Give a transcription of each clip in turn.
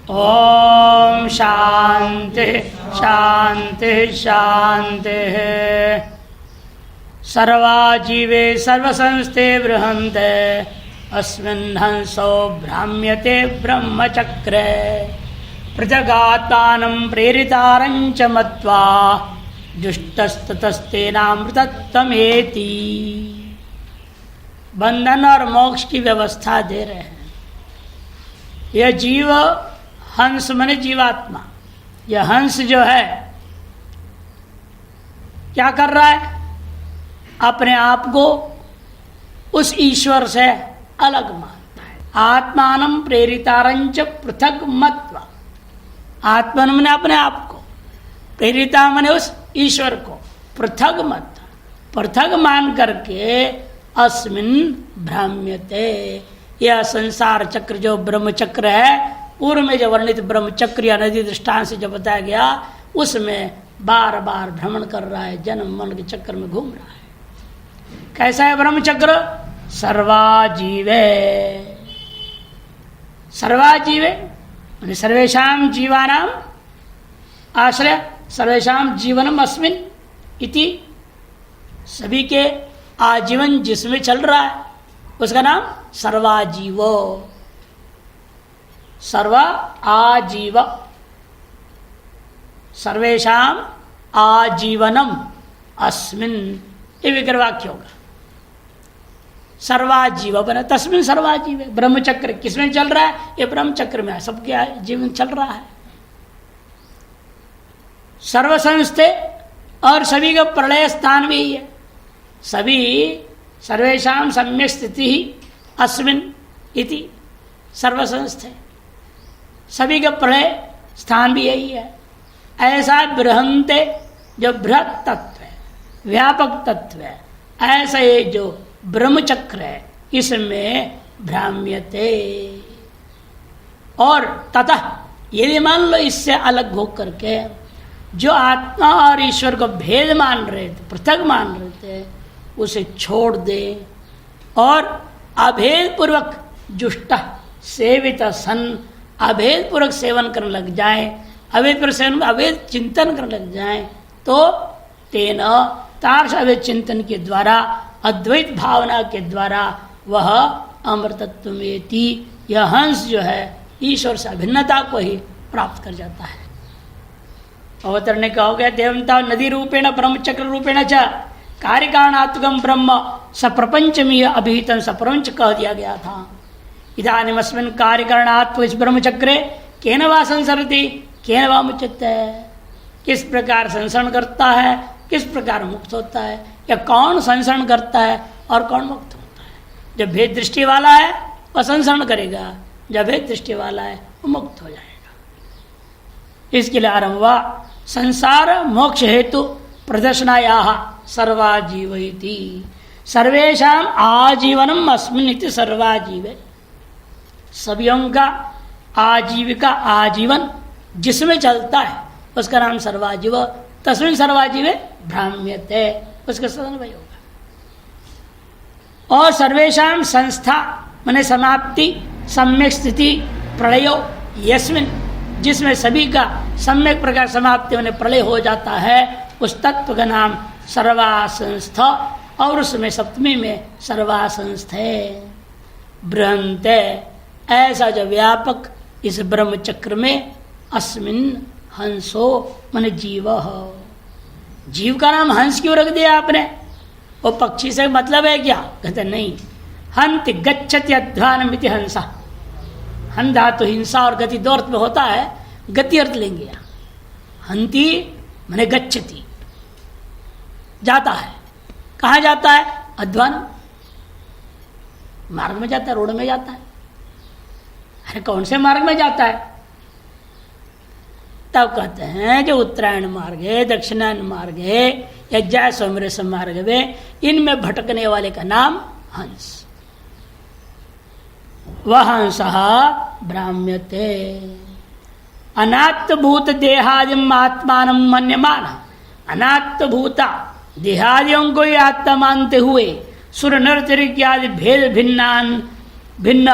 ओम शांति शांति शांति। सर्वाजीवे सर्वसंस्थे बृहन्ते अस्मिन् हंसो भ्राम्यते ब्रह्मचक्रे पृथगात्मानं प्रेरितारञ्च मत्वा दुष्टस्ततस्तेनामृतत्वमेति। बंधन और मोक्ष की व्यवस्था दे रहे हैं। यह जीव हंस माने जीवात्मा, यह हंस जो है क्या कर रहा है? अपने आप को उस ईश्वर से अलग मानता है। आत्मानं प्रेरितारंच पृथक मत्वा, आत्मन माने अपने आप को, प्रेरिता माने उस ईश्वर को, पृथक मत, पृथक मान करके अस्मिन् भ्राम्यते, यह संसार चक्र जो ब्रह्म चक्र है, पूर्व में जो वर्णित ब्रह्म चक्र या नदी दृष्टांत से जो बताया गया, उसमें बार बार भ्रमण कर रहा है, जन्म मन के चक्र में घूम रहा है। कैसा है ब्रह्म चक्र? सर्वाजीवे, सर्वाजीवे माने सर्वेषां जीवानाम आश्रय, सर्वेषां जीवनम अस्मिन् इति, सभी के आजीवन जिसमें चल रहा है उसका नाम सर्वाजीवो, सर्व आजीव, सर्वेषां आजीवनम अस्मिन्, ये विग्रह वाक्य होगा। सर्वाजीव बना तस्मिन् सर्वाजीव, ब्रह्मचक्र किसमें चल रहा है? ये ब्रह्मचक्र में है, सबके जीवन चल रहा है। सर्वसंस्थे, और सभी का प्रलय स्थान भी है। सभी सर्वेषां सम्यक् स्थिति अस्मिन् इति सर्वसंस्थे, सभी का प्रलय स्थान भी यही है। ऐसा बृहन्ते जो बृहत् तत्व है, व्यापक तत्व है, ऐसा ये जो ब्रह्मचक्र है, इसमें भ्राम्यते। और ततः यदि मान लो इससे अलग हो करके जो आत्मा और ईश्वर को भेद मान रहे थे, पृथक मान रहे थे, उसे छोड़ दे और अभेद पूर्वक जुष्ट सेवित सन, अभेद पूर्वक सेवन करने लग जाए, अभेद पूर्वक सेवन, अभेद चिंतन करने लग जाए, तो तेन तार्श अभेद चिंतन के द्वारा, अद्वैत भावना के द्वारा वह अमृतत्वमेति, यह हंस जो है ईश्वर से अभिन्नता को ही प्राप्त कर जाता है। अवतर ने कहा गया देवता नदी रूपेण ब्रह्मचक्र रूपेण च कार्यकारणात्मकं ब्रह्म सप्रपंचमीय अभिहितं सप्रपंच कह दिया गया था। इदानीमस्मिन् कार्यकारणात्मक इस ब्रह्मचक्रे केन वा संसरति केन वा मुच्यते, किस प्रकार संसरण करता है, किस प्रकार मुक्त होता है, या कौन संसरण करता है और कौन मुक्त होता है। जब भेद दृष्टि वाला है वह संसरण करेगा, जब भेद दृष्टि वाला है वो मुक्त हो जाएगा। इसके लिए आरंभ हुआ संसार मोक्ष हेतु प्रदर्शनायाः सर्वाजीवैति, सर्वेषां आजीवनम अस्मिन् इति सर्वाजीवे, सभी का आजीविका आजीवन जिसमें चलता है उसका नाम सर्वाजीव, तस्मिन् सर्वाजीवे भ्राम्यते, उसका सदन्वय होगा। और सर्वेषां संस्था माने समाप्ति, सम्यक स्थिति, प्रलयो यस्मिन्, जिसमें सभी का सम्यक प्रकार समाप्ति माने प्रलय हो जाता है, उस तत्व का नाम सर्वासंस्थ, और उसमें सप्तमी में सर्वासंस्थे बृहन्ते, ऐसा जो व्यापक इस ब्रह्म चक्र में अस्मिन् हंसो माने जीव, जीव का नाम हंस क्यों रख दिया आपने? वो पक्षी से मतलब है क्या? कहते नहीं, हंति गच्छति अध्वानम इति हंसा, हन धातु हिंसा और गति दो अर्थ में होता है, गति अर्थ लेंगे यहाँ। हंति माने गच्छति, जाता है। कहाँ जाता है? अध्वान, मार्ग में जाता है, रोड में जाता है। अरे कौन से मार्ग में जाता है? तब कहते हैं जो उत्तरायण मार्ग है, दक्षिणायन मार्ग है, या जय सोमरेश मार्ग है, इनमें भटकने वाले का नाम हंस। वह हंस भ्राम्यते, अनात्मभूत देहादिम आत्मान मन्यमान, अनात्मभूता देहादियों को ही आत्मा मानते हुए सुर नर इत्यादि भेद भिन्न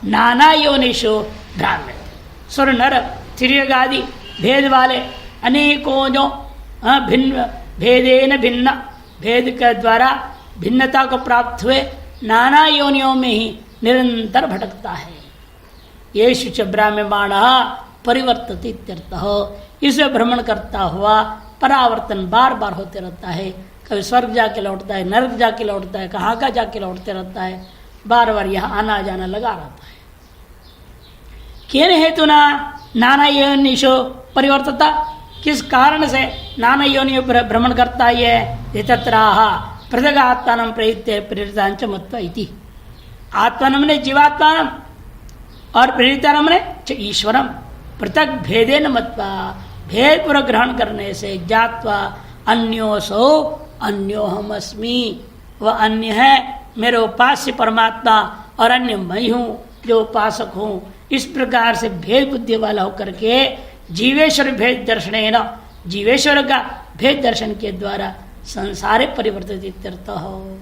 नाना योनिषु भ्राम्यते, सुर नर त्रियग आदि भेद वाले अनेकों जो भिन्न भेदेन भिन्न भेद के द्वारा भिन्नता को प्राप्त हुए नाना योनियों में ही निरंतर भटकता है। येषु च ब्राह्ममाणः परिवर्तते इत्यर्थः, इसे भ्रमण करता हुआ परावर्तन बार बार होते रहता है। कभी स्वर्ग जाके लौटता है, नरक जाके लौटता है, कहाँ का जाके लौटते रहता है, बार बार यहाँ आना जाना लगा रहता है। केन हेतुना नाना योनिषु परिवर्तता, किस कारण से नाना योनियों पर भ्रमण करता है। तत्राह पृथक आत्मानं प्रयुज्य प्रेरितांच मत्वा इति, आत्मानं ने जीवात्मानं और प्रेरितानं ने ईश्वरम पृथक भेदेन मत्वा, भेद पूर्वक ग्रहण करने से ज्ञात्वा अन्योसो अन्योहम अस्मि, वह अन्य है मेरे उपास्य परमात्मा और अन्य मैं हूँ जो उपासक हूँ। इस प्रकार से भेद बुद्धि वाला होकर के जीवेश्वर भेद दर्शनेन, जीवेश्वर का भेद दर्शन के द्वारा संसारे परिवर्तित इत्यर्थ हो।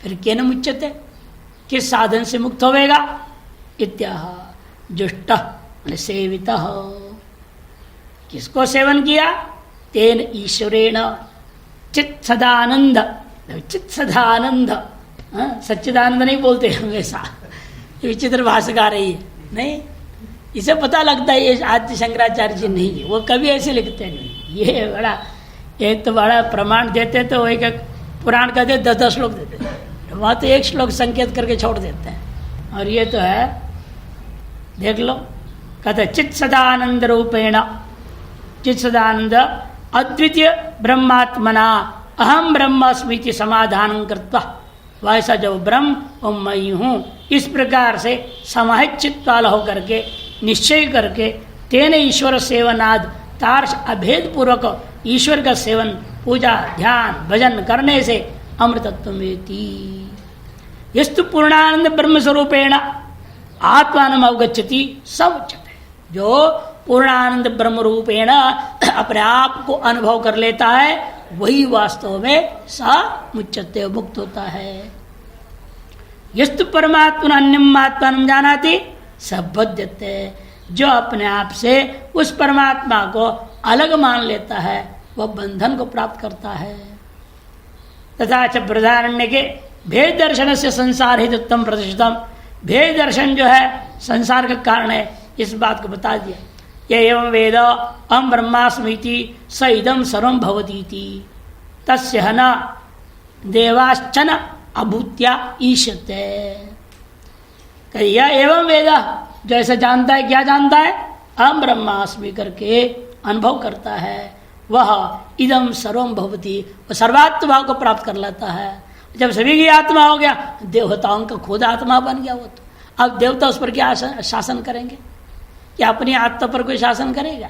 फिर केन मुच्यते, किस साधन से मुक्त होवेगा। इत्याह जुष्ट सेवित, किसको सेवन किया। तेन ईश्वरेण चित् सदानंद, चित् सदानंद, सच्चिदानंद नहीं बोलते हमेशा, विचित्र भाषा गा रही है नहीं, इसे पता लगता है ये आदि शंकराचार्य जी नहीं है, वो कभी ऐसे लिखते नहीं। ये बड़ा एक तो बड़ा प्रमाण देते तो एक एक पुराण कहते 10-10 श्लोक देते, वहाँ तो एक श्लोक संकेत करके छोड़ देते हैं। और ये तो है, देख लो, कहते चित् सदानंद रूपेण, चित् सदानंद अद्वितीय ब्रह्मात्मना अहम ब्रह्मास्मि समाधान कृत्वा, वैसा जो ब्रह्म और मैं हूँ इस प्रकार से समाहित चित्त वाला होकर के निश्चय करके तेन ईश्वर सेवनाद तार्श अभेद पूर्वक ईश्वर का सेवन पूजा ध्यान भजन करने से अमृतत्वमेति यस्तु पूर्णानंद ब्रह्म स्वरूपेण आत्मानम अवगच्छति स उच्यते, जो पूर्णानंद ब्रह्म रूपेण अपने आप को अनुभव कर लेता है वही वास्तव में सा मुच्यते मुक्त होता है। यस्तु परमात्मा अन्यम आत्मानं जानाति सबध्यते, जो अपने आप से उस परमात्मा को अलग मान लेता है वह बंधन को प्राप्त करता है। तथा च बृहदारण्य के भेद दर्शन से संसार हितम प्रतिष्ठितम, भेद दर्शन जो है संसार का कारण है इस बात को बता दिया। ये एवं वेद अहम ब्रह्मास्मीति स इदम सर्वं भवतीति तस्य न देवाश्चन अभूत्या ईशते। यह एवं वेद जो ऐसा जानता है, क्या जानता है, अहम ब्रह्मास्मि करके अनुभव करता है, वह इदम सर्वं भवति, वह सर्वात्म भाव को प्राप्त कर लेता है। जब सभी की आत्मा हो गया, देवताओं का खुद आत्मा बन गया वो, तो अब देवता उस पर क्या शासन करेंगे, क्या अपनी आत्मा पर कोई शासन करेगा।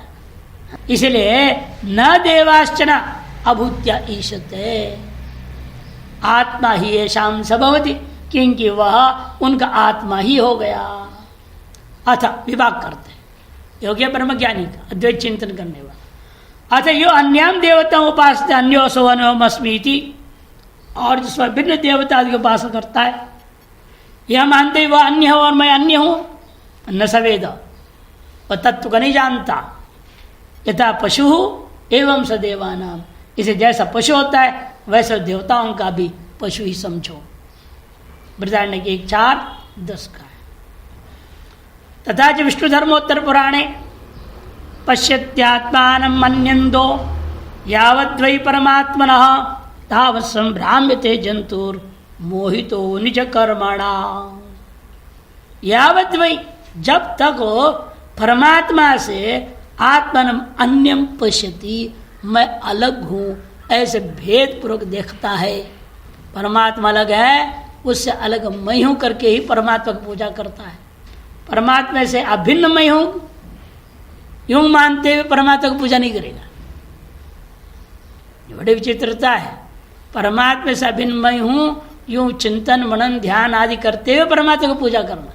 इसलिए न देवाश्चन अभूत्या ईशते, आत्मा ही येषां स भवति, क्योंकि वह उनका आत्मा ही हो गया। अथ विभाग करते योग्य ब्रह्म ज्ञानी का अद्वैत चिंतन करने वाला। अथ यो अन्याम देवता उपासते अन्योसो अन्योमस्मीति, और जिसमें भिन्न देवता आदि उपासना करता है, यह मानते वह अन्य हो और मैं अन्य हूं, न सवेद, वह तत्व को नहीं जानता। यथा पशु एवं स देवानाम, इसे जैसा पशु होता है वैसे देवताओं का भी पशु ही समझो। बृहदारण्य के 1:4-10 का है। तथा च विष्णु धर्मोत्तर पुराणे पश्यत्यात्मानं मन्यन्तो यावद्वै परमात्मनः तावत् संभ्राम्यते जंतुर मोहितो निज कर्मणा। यावद्वै, जब तक वो परमात्मा से आत्मनम अन्यम पश्यति, मैं अलग हूँ ऐसे भेद पूर्वक देखता है, परमात्मा अलग है उससे अलग मैं हूँ करके ही परमात्मा की पूजा करता है। परमात्मा से अभिन्न मैं हूँ यूं मानते हुए परमात्मा की पूजा नहीं करेगा। बड़ी विचित्रता है, परमात्मा से अभिन्न मैं हूँ यूं चिंतन मनन ध्यान आदि करते हुए परमात्मा की पूजा करना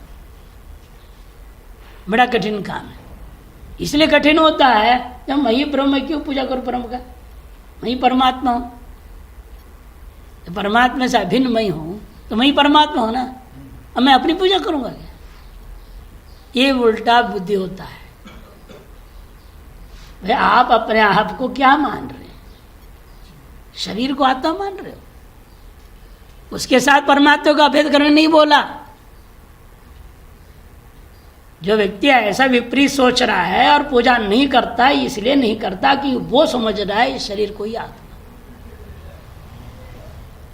बड़ा कठिन काम है। इसलिए कठिन होता है जब मैं ही ब्रह्म क्यों पूजा करूं, परम का मैं ही परमात्मा हूं, तो परमात्मा से अभिन्न मैं हूं तो मैं ही परमात्मा हूं ना, अब मैं अपनी पूजा करूंगा क्या। ये उल्टा बुद्धि होता है। भाई आप अपने आप को क्या मान रहे हैं? शरीर को आत्मा मान रहे हो, उसके साथ परमात्मा का अभेद करने नहीं बोला। जो व्यक्ति ऐसा विपरीत सोच रहा है और पूजा नहीं करता, इसलिए नहीं करता कि वो समझ रहा है इस शरीर को ही आत्मा।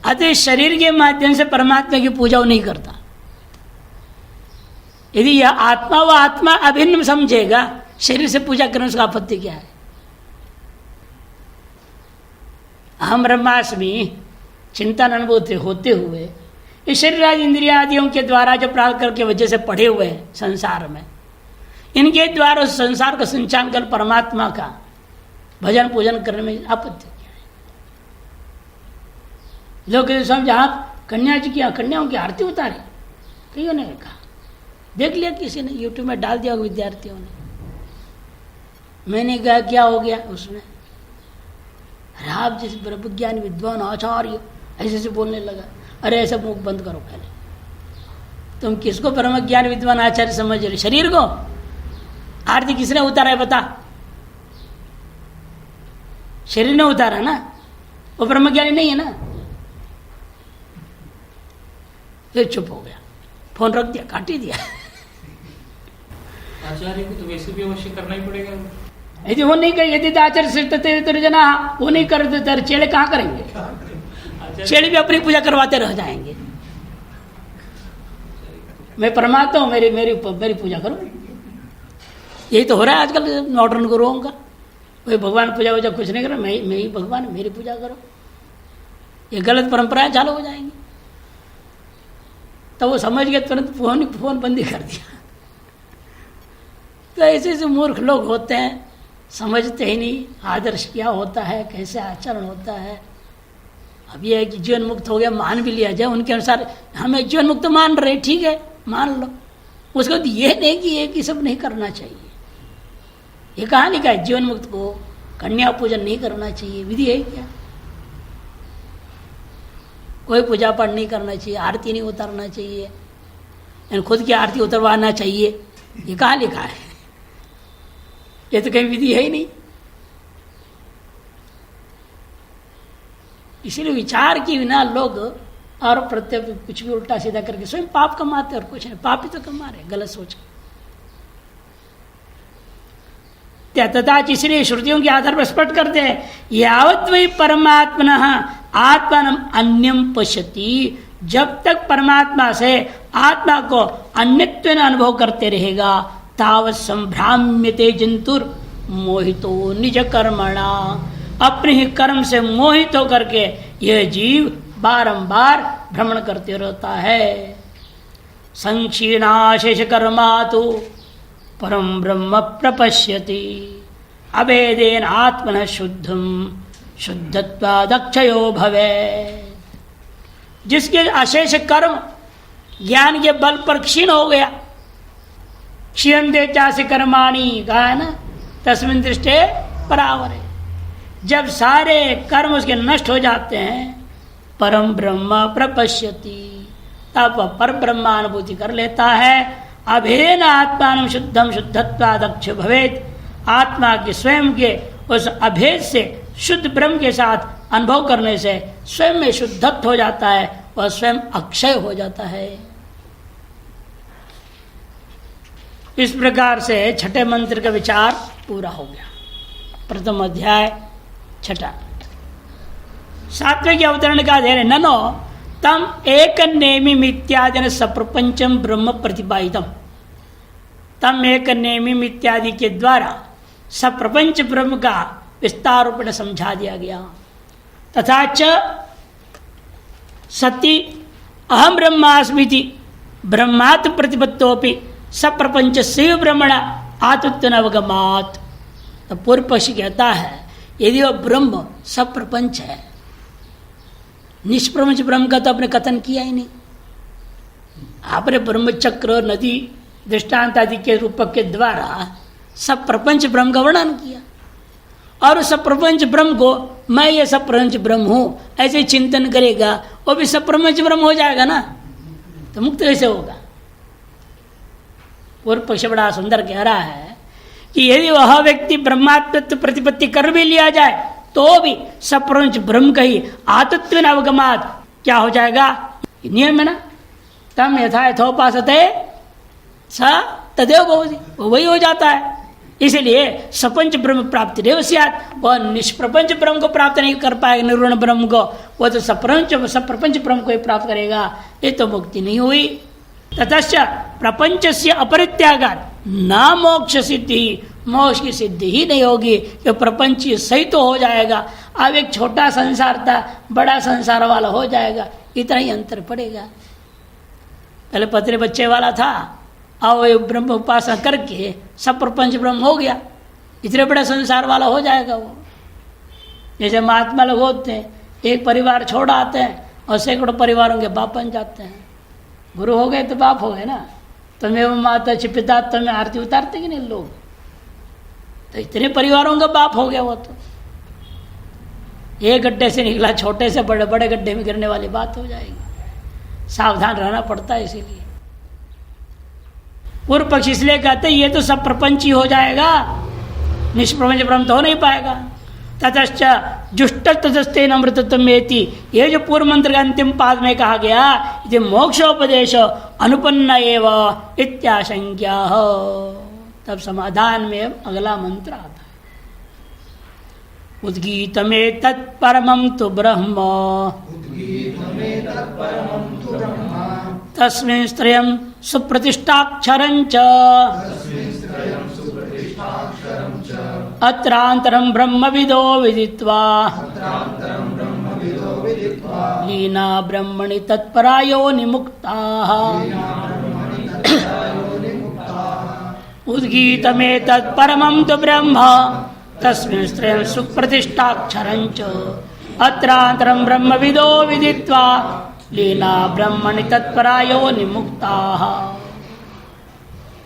अतः शरीर के माध्यम से परमात्मा की पूजा वो नहीं करता। यदि यह आत्मा व आत्मा अभिन्न समझेगा, शरीर से पूजा करने उसका आपत्ति क्या है? अहम ब्रह्मास्मि चिंतन अनुभूति होते हुए इस शरीर आदि इंद्रिया आदियों के द्वारा जो प्राप्त करके वजह से पढ़े हुए हैं संसार में, इनके द्वारा उस संसार का संचालन कर परमात्मा का भजन पूजन करने में आपत्ति क्या है? लोग समझ आप कन्या जी की कन्याओं की आरती उतारी, कईयों ने कहा, देख लिया किसी ने यूट्यूब में डाल दिया विद्यार्थियों ने। मैंने कहा क्या हो गया उसमें? आप जैसे ब्रह्मज्ञानी विद्वान आचार्य ऐसे से बोलने लगा। अरे ऐसा मुख बंद करो पहले। तुम किसको ब्रह्मज्ञानी विद्वान आचार्य समझ रहे? शरीर को? आरती किसने उतारा है बता? शरीर ने उतारा ना, वो ब्रह्मज्ञानी नहीं है ना। फिर चुप हो गया, फोन रख दिया, काट ही दिया। आचार्य को तो वैसे भी अवश्य करना ही पड़ेगा। यदि वो नहीं करे, यदि आचार्य श्रेष्ठ जना वो नहीं करते तो चेले कहाँ करेंगे? चेले भी अपनी पूजा करवाते रह जाएंगे। मैं परमात्मा हूँ, मेरी पूजा करो। यही तो हो रहा है आजकल मॉडर्न गुरुओं का। कोई भगवान पूजा वूजा कुछ नहीं कर रहा, मैं ही भगवान, मेरी पूजा करो। ये गलत परंपराएं चालू हो जाएंगी। तो वो समझ गए, तुरंत फोन बंद ही कर दिया। तो ऐसे ऐसे मूर्ख लोग होते हैं, समझते ही नहीं आदर्श क्या होता है, कैसे आचरण होता है। अब ये है कि जीवन मुक्त हो गया, मान भी लिया जाए, उनके अनुसार हमें जीवन मुक्त मान रहे, ठीक है मान लो। उसको ये नहीं कि ये सब नहीं करना चाहिए। ये कहाँ लिखा है जीवन मुक्त को कन्या पूजन नहीं करना चाहिए? विधि है क्या? कोई पूजा पाठ नहीं करना चाहिए, आरती नहीं उतारना चाहिए, यानी खुद की आरती उतरवाना चाहिए, ये कहाँ लिखा है? ये तो कहीं विधि है ही नहीं। इसीलिए विचार की बिना लोग और प्रत्येक कुछ भी उल्टा सीधा करके स्वयं पाप कमाते और कुछ नहीं, पाप ही तो कमा रहे गलत सोच। तथा इसलिए श्रुतियों के आधार पर स्पष्ट करते हैं, यावत् वै परमात्मनः आत्मानं अन्यं पश्यति, जब तक परमात्मा से आत्मा को अन्यत्व अनुभव करते रहेगा, तावत् संभ्राम्यते जंतुर मोहितो निज कर्मणा, अपने ही कर्म से मोहित होकर के यह जीव बारंबार भ्रमण करते रहता है। संक्षीणाशेष कर्मा तो परम ब्रह्म प्रपश्यति, अभेदेन आत्मन शुद्धम शुद्धत्वादक्षयो भवे। जिसके अशेष कर्म ज्ञान के बल पर क्षीण हो गया, क्षीणते चास्य कर्माणि कहा है ना, तस्मिन् दृष्टे परावरे। जब सारे कर्म उसके नष्ट हो जाते हैं, परम ब्रह्म प्रपश्यति, तब वह पर ब्रह्मानुभूति कर लेता है। अभेन आत्मान शुद्धम शुद्धत्वादक्ष भवेत, आत्मा के स्वयं के उस अभेद से शुद्ध ब्रह्म के साथ अनुभव करने से स्वयं में शुद्धत्व हो जाता है, वह स्वयं अक्षय हो जाता है। इस प्रकार से छठे मंत्र का विचार पूरा हो गया। प्रथम अध्याय छठा। सातवें के अवतरण का अध्ययन, ननो तम एक नेमिम इत्यादि न सप्रपंचम ब्रह्म प्रतिपादितम। तम एक नेमिम इत्यादि के द्वारा सप्रपंच ब्रह्म का विस्तार रूप में समझा दिया गया। तथा च सति अहम ब्रह्मास्मिति ब्रह्मात् प्रतिपत्तोपि सप्रपंच शिव ब्रह्मण आत्मत्वनवगमात्। तो पूर्व पक्षी कहता है, यदि वह ब्रह्म सप्रपंच है, निष्प्रपंच ब्रह्म का तो आपने कथन किया ही नहीं। आपने ब्रह्मचक्र, नदी, दृष्टांत आदि के रूपक के द्वारा सब प्रपंच ब्रह्म का वर्णन किया, और उस सब प्रपंच ब्रह्म को मैं ये सब प्रपंच ब्रह्म हूं ऐसे चिंतन करेगा, वो भी सब प्रपंच ब्रह्म हो जाएगा ना, तो मुक्त कैसे होगा? पूर्व पक्ष बड़ा सुंदर कह रहा है कि यदि वह व्यक्ति ब्रह्मात्मत्व प्रतिपत्ति कर भी लिया जाए तो भी सप्रपंच ब्रह्म का ही आतत्व अवगमात क्या हो जाएगा, नियम है ना, तम यथा यथोपासते स तदेव भवति, वही हो जाता है। इसलिए सपंच ब्रह्म प्राप्ति रेव स्यात्, वह निष्प्रपंच ब्रह्म को प्राप्त नहीं कर पाएगा, निर्गुण ब्रह्म को, वह तो सप्रपंच ब्रह्म को ही प्राप्त करेगा, ये तो मुक्ति नहीं हुई। ततश्च प्रपंच से अपरित्यागात् न मोक्ष सिद्धि, मोक्ष की सिद्धि ही नहीं होगी, कि प्रपंच सही तो हो जाएगा, अब एक छोटा संसार था बड़ा संसार वाला हो जाएगा, इतना ही अंतर पड़ेगा। पहले पत्नी बच्चे वाला था, अब ये ब्रह्म उपासना करके सब प्रपंच ब्रह्म हो गया, इतने बड़े संसार वाला हो जाएगा वो। जैसे महात्मा लोग होते हैं, एक परिवार छोड़ आते हैं और सैकड़ों परिवारों के बाप बन जाते हैं। गुरु हो गए तो बाप हो गए ना, तुम्हें वो माता पिता तुम्हें आरती उतारते कि नहीं लोग, तो इतने परिवारों का बाप हो गया वो। तो एक गड्ढे से निकला, छोटे से बड़े बड़े गड्ढे में गिरने वाली बात हो जाएगी, सावधान रहना पड़ता है। इसीलिए पूर्व पक्ष इसलिए कहते ये तो सब प्रपंच ही हो जाएगा, निष्प्रपंच ब्रह्म तो हो नहीं पाएगा। ततश्च जुष्ट ततस्तेन अमृतत्वमेति, ये जो पूर्व मंत्र का अंतिम पाद में कहा गया, ये मोक्षोपदेश अनुपन्न एव इत्याशंक्या, तब समाधान में अगला मंत्र आता है, उद्गीतमे तत्परमं तु ब्रह्म तस्मिन् स्त्रयं सुप्रतिष्ठाक्षरञ्च अत्रान्तरं ब्रह्मविदो विदित्वा लीना ब्रह्मणि तत्परायो निमुक्ताः। उद्गीतमे तत्परमं तु ब्रह्म तस्मिन् स्त्रयं सुप्रतिष्ठाक्षरञ्च अत्रान्तरं ब्रह्मविदो विदित्वा लीना ब्रह्मणि तत्परायो निमुक्ताः।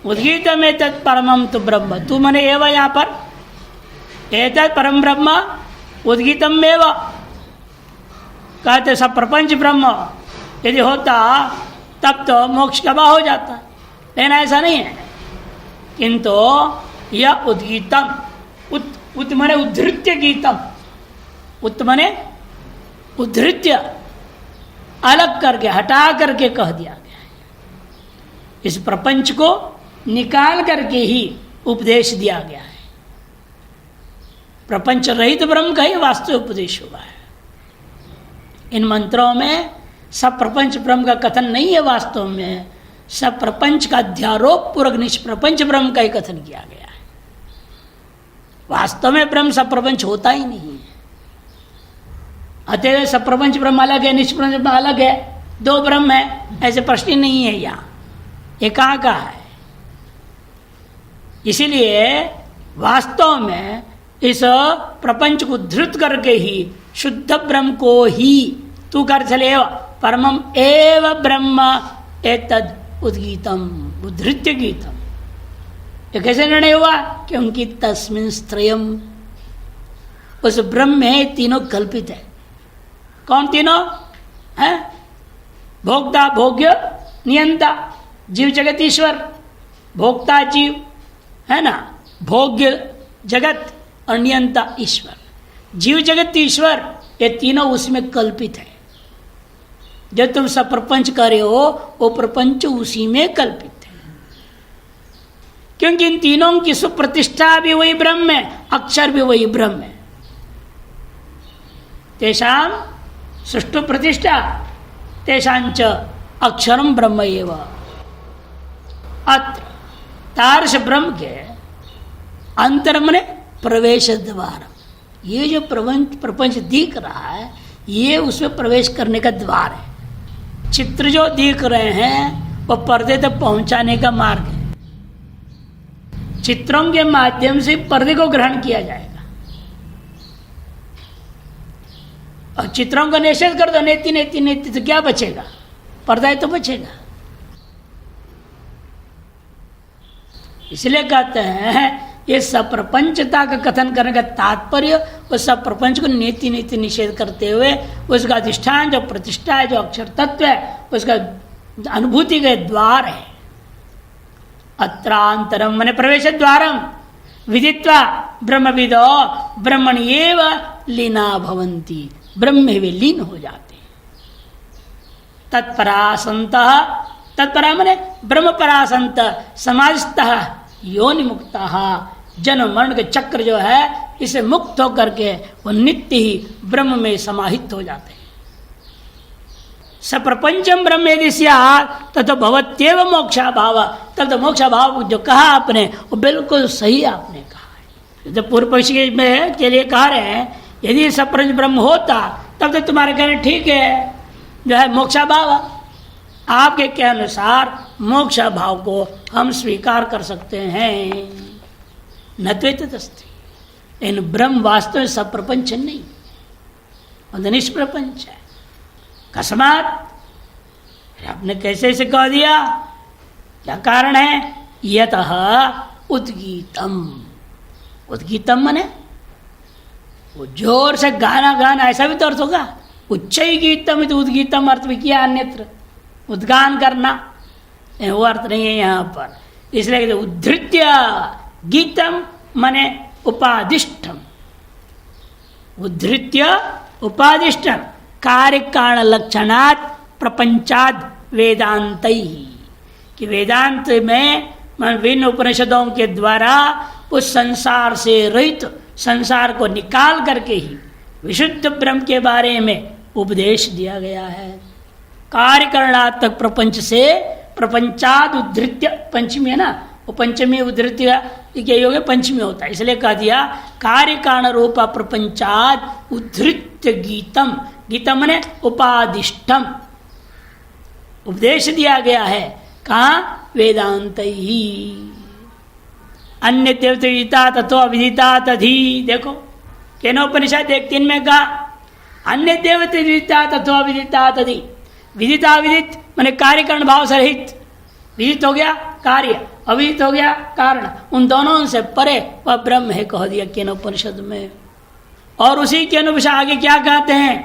उद्गीतमे तत्परमं तु ब्रह्म, तू मने एवं यहाँ पर एतत् परम ब्रह्म उद्गीतम एव कहते, सब प्रपंच ब्रह्म यदि होता तब तो मोक्ष का हो जाता, लेकिन ऐसा नहीं है। किंतु यह उद्गीतम, उत मने उद्धृत्य गीतम, उत मने उद्धृत्य, अलग करके हटा करके कह दिया गया है। इस प्रपंच को निकाल करके ही उपदेश दिया गया है। प्रपंच रहित ब्रह्म का ही वास्तव उपदेश हुआ है। इन मंत्रों में सब प्रपंच ब्रह्म का कथन नहीं है, वास्तव में सब प्रपंच का अध्यारोप पूर्वक निष्प्रपंच ब्रह्म का ही कथन किया गया है। वास्तव में ब्रह्म सब प्रपंच होता ही नहीं है। अतएव सब प्रपंच ब्रह्म अलग है, निष्प्रपंच ब्रह्म अलग है, दो ब्रह्म है, ऐसे प्रश्न ही नहीं है। यहाँ ये कहाँ का है? इसीलिए वास्तव में इस प्रपंच को धृत करके ही शुद्ध ब्रह्म को ही तू कर चले, परमम एव ब्रह्म एतद उद्गीतम, उद्धृत्य गीतम। ये कैसे निर्णय हुआ? क्योंकि तस्मिन् स्त्रयम, उस ब्रह्म में तीनों कल्पित है। कौन तीनों है? भोक्ता, भोग्य, नियंता, जीव जगत ईश्वर। भोक्ता जीव है ना, भोग्य जगत और नियंता ईश्वर। जीव जगत ईश्वर ये तीनों उसमें कल्पित है। जब तुम सब प्रपंच कर रहे हो वो प्रपंच उसी में कल्पित है, क्योंकि इन तीनों की सुप्रतिष्ठा भी वही ब्रह्म है, अक्षर भी वही ब्रह्म है। तेषाम सुष्ठु प्रतिष्ठा तेषांच अक्षरम ब्रह्म एव। अत्र तार्श ब्रह्म के अंतर मने प्रवेश द्वार, ये जो प्रपंच दिख रहा है ये उसमें प्रवेश करने का द्वार है। चित्र जो दिख रहे हैं वो पर्दे तक पहुंचाने का मार्ग है। चित्रों के माध्यम से पर्दे को ग्रहण किया जाएगा, और चित्रों का निषेध कर दो, नेति नेति नेति, तो क्या बचेगा? पर्दा ही तो बचेगा। इसलिए कहते हैं ये सब प्रपंचता का कथन करने का तात्पर्य उस सब प्रपंच को नीति नीति निषेध करते हुए उसका अधिष्ठान जो प्रतिष्ठा है, जो अक्षर तत्व है, उसका अनुभूति के द्वार है। अत्रांतरम मने प्रवेश द्वारम विदित्वा ब्रह्मविदो ब्रह्मण्येव लीना भवन्ति, ब्रह्म में वे लीन हो जाते हैं। तत्परासंतः, तत्परा मने ब्रह्म परासंत समाजतः योनि मुक्तः, जन्म मरण के चक्र जो है इसे मुक्त होकर के वो नित्य ही ब्रह्म में समाहित हो जाते हैं। सप्रपंचम ब्रह्म यदि स्यात् ततो भवत्येव मोक्षा भाव, तब तो मोक्षा भाव जो कहा आपने वो बिल्कुल सही आपने कहा है। जब पूर्व पक्षी में के लिए कह रहे हैं यदि सप्रपंच ब्रह्म होता तब तो तुम्हारे कहने ठीक है जो है मोक्षा भाव, आपके के अनुसार मोक्षा भाव को हम स्वीकार कर सकते हैं। न त्वेतदस्ति, इन ब्रह्म वास्तव में सब प्रपंच नहीं, निष्प्रपंच है। कस्मात, आपने कैसे इसे कह दिया, क्या कारण है? यतः उद्गीतम, उद्गीतम माने वो जोर से गाना गाना, ऐसा भी तो अर्थ होगा। उच्चई गीतम तो उद्गीतम अर्थ भी किया अन्यत्र, उद्गान करना, वो अर्थ नहीं है यहाँ पर। इसलिए उद्धृत्य गीतम माने उपादिष्टम, उद्धृत्य उपादिष्टम कार्य कारण लक्षणात् प्रपंचाद वेदांत ही, कि वेदांत में विभिन्न उपनिषदों के द्वारा उस संसार से रहित, संसार को निकाल करके ही विशुद्ध ब्रह्म के बारे में उपदेश दिया गया है। कार्यकरणात्मक प्रपंच से प्रपंचाद उद्धृत्य, पंचमी है ना, वो पंचमी उद्धृत्य यही हो गया, पंचमी होता है, इसलिए कह दिया कार्य कारण रूपा प्रपंचाद उद्धृत्य गीतम, गीतम ने उपादिष्टम, उपदेश दिया गया है। कहाँ? वेदांत ही। अन्य देवता विदिता तत्व अविदिता तधी, देखो केनोपनिषद 1:3 में कहा अन्य देवता विदिता तत्व अविदिता तधी, विदिता विदित माने कार्य कारण भाव से रहित, विदित हो गया कार्य, अविदित हो गया कारण, उन दोनों से परे वह ब्रह्म है कह दिया केनोपनिषद में। और उसी के अनुसार आगे क्या कहते हैं?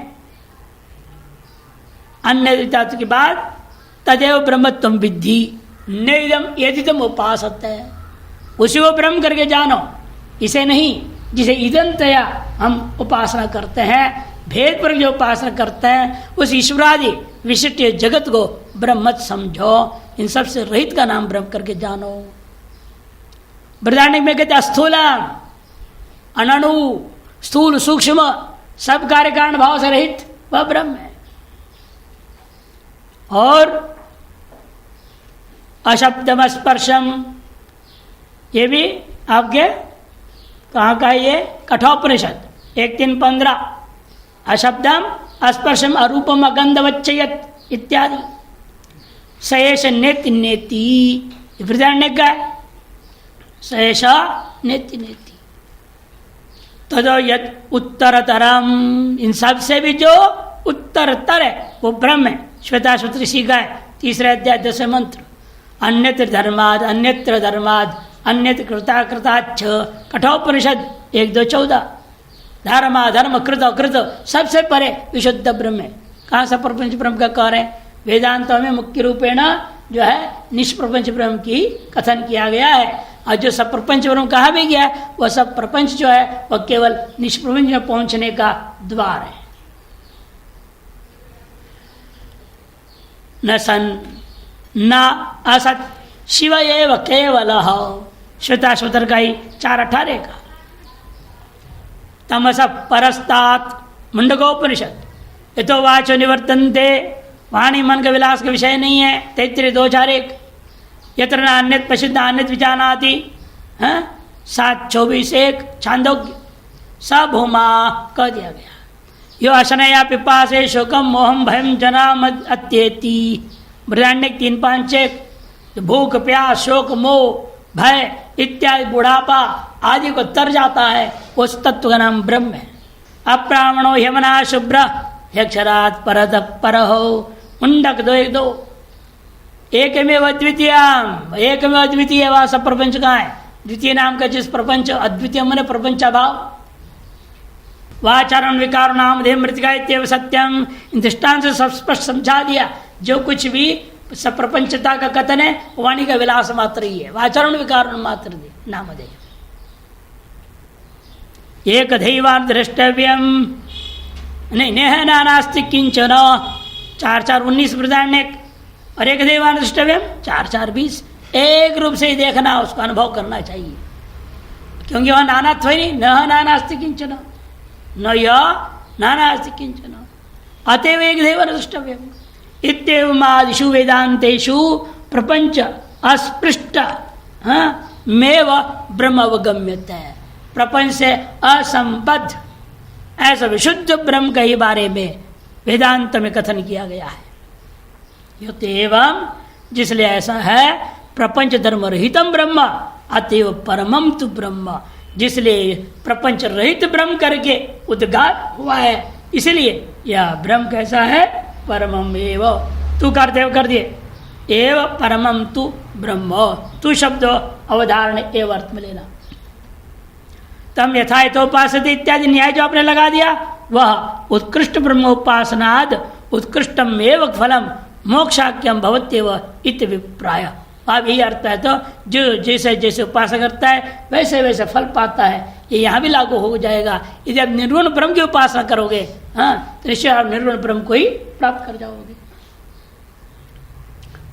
अन्य तत्व के बाद तदेव ब्रह्मत्वम विद्धि नेदम यदिदम उपासते है, उसी को ब्रह्म करके जानो, इसे नहीं जिसे इदंतया हम उपासना करते हैं, भेद पर जो उपासना करते हैं उस ईश्वरादि विशिष्ट जगत को ब्रह्म मत समझो, इन सब से रहित का नाम ब्रह्म करके जानो। बृहदारण्यक में कहते अस्थूलम अनणु, स्थूल सूक्ष्म सब कार्य कारण भाव से रहित वह ब्रह्म है। और अशब्दम स्पर्शम, ये भी आपके कहाँ का ये कठोपनिषद 1:3-15, अशब्दम अस्पर्शम अरूपम अगंधवच्चयत इत्यादि। सयेष नेति नेति बृहदारण्यक का सयेष नेति नेति, तदो यद उत्तरतरम, इन सब से भी जो उत्तरतर है वो ब्रह्म है। श्वेताश्वत ऋषि का है 3 अध्याय 10 मंत्र। अन्यत्र धर्माद अन्यत्र धर्माद अन्यत्र कृता कृताच्छ, कठोपनिषद 1:2-14। धर्मा धर्म कृत कृत सबसे परे विशुद्ध ब्रह्म है। कहाँ से प्रपंच ब्रह्म का कह रहे हैं? वेदांतों में मुख्य रूपेण जो है निष्प्रपंच ब्रह्म की कथन किया गया है। और जो सब प्रपंच ब्रह्म कहा भी गया वह सब प्रपंच जो है वह केवल निष्प्रपंच में पहुंचने का द्वार है। न सन न असत शिव एव केवल, श्वेताश्वतर का ही 4:18 का। तमस परस्तात मुंडकोपनिषद, ये तो वाचो निवर्तन्ते, वाणी मन का विलास का विषय नहीं है 33:2-4-1। यत्र न अन्यत पश्यत अन्यत विजानाति 7:24-1 छांदोग्य, स भूमा कह दिया गया। यो अशनया पिपासे शोकम मोहम भयम जनाम अत्येति, बृहदारण्यक 3:5-1। भूख प्यास शोक मोह भय इत्यादि बुढ़ापा आदि को तर जाता है, उस तत्व का नाम ब्रह्म है। अप्रामणो यमना शुभ्र यक्षरात परत पर हो, मुंडक 2:1-2। एकमेव अद्वितीयम, एकमेव अद्वितीय वह सब प्रपंच का है। द्वितीय नाम का जिस प्रपंच, अद्वितीय मन प्रपंच भाव, वाचारण विकार नाम देह मृतिका इत्येव सत्यम, इन दृष्टांत से सब स्पष्ट समझा दिया। जो कुछ भी सब प्रपंचता का कथन है वाणी का विलास मात्र ही है, वाचरण विकार मात्र दे नामधेय। एक दैवान द्रष्टव्यम नहीं नेह नानास्ति किंचन 4-4-19 बृहदारण्यक और एक दैवान द्रष्टव्यम 4-4-20 एक रूप से ही देखना, उसका अनुभव करना चाहिए, क्योंकि वह नानात्व ही नहीं, न नानास्ति किंचन न य नानास्ति किंचन अतएव एक दैवान द्रष्टव्यम इत्येवमादिषु वेदांतेषु प्रपंच अस्पृष्ट मेव ब्रह्म अवगम्यते। प्रपंच से असंबद्ध ऐसा विशुद्ध ब्रह्म के ही बारे में वेदांत में कथन किया गया है। एवं जिसलिए ऐसा है प्रपंच धर्म रहितम ब्रह्म अतएव परमम तु ब्रह्म, जिसलिए प्रपंच रहित ब्रह्म करके उद्गार हुआ है, इसलिए यह ब्रह्म कैसा है परमम एव तू करते कर दिए एव परमम तु ब्रह्म, तू शब्द अवधारण एव अर्थ में लेना। तम यथायथोपासते इत्यादि न्याय जो आपने लगा दिया वह उत्कृष्ट ब्रह्मोपासनाद उत्कृष्टम एव फलम मोक्षाख्यम भवत्येव इति विप्राय। अब यही अर्थ है, तो जो जैसे जैसे उपासना करता है वैसे वैसे फल पाता है, ये यहाँ भी लागू हो जाएगा। यदि आप निर्गुण ब्रह्म की उपासना करोगे तो निश्चय आप निर्गुण ब्रह्म को ही प्राप्त कर जाओगे,